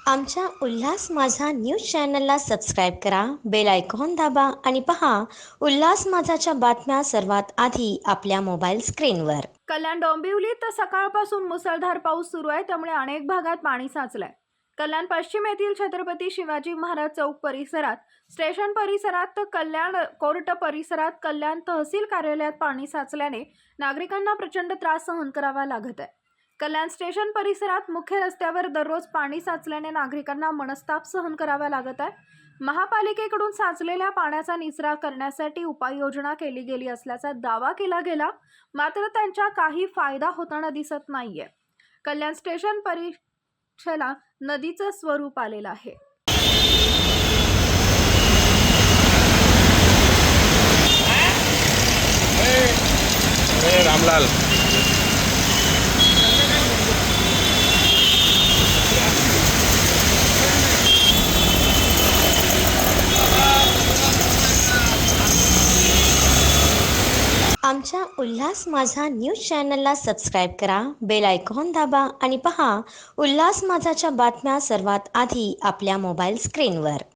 आमच्या उल्हास माझा न्यूज चॅनलला सबस्क्राईब करा, बेल आयकॉन दाबा आणि पहा उल्हास माझाच्या बातम्या सर्वात आधी आपल्या मोबाईल स्क्रीनवर. कल्याण डोंबिवलीत सकाळपासून मुसळधार पाऊस सुरू आहे, त्यामुळे अनेक भागात पाणी साचलंय. कल्याण पश्चिम येथील छत्रपती शिवाजी महाराज चौक परिसरात, स्टेशन परिसरात, कल्याण कोर्ट परिसरात, कल्याण तहसील कार्यालयात पाणी साचल्याने नागरिकांना प्रचंड त्रास सहन करावा लागत आहे. कल्याण स्टेशन परिसरात मुख्य रस्त्यावर दररोज पाणी साचल्याने नागरिकांना मनस्ताप सहन करावा लागत आहे. महापालिकेकडून साचलेल्या पाण्याचा निचरा करण्यासाठी उपाययोजना केली गेली असल्याचा दावा केला गेला, मात्र त्यांचा काही फायदा होताना दिसत नाहीये. कल्याण स्टेशन परिसराला नदीचं स्वरूप आलेलं आहे. रामलाल आमच्या उल्हास माझा न्यूज चॅनलला सबस्क्राईब करा, बेल आयकॉन दाबा आणि पहा उल्हास माझाच्या बातम्या सर्वात आधी आपल्या मोबाईल स्क्रीनवर.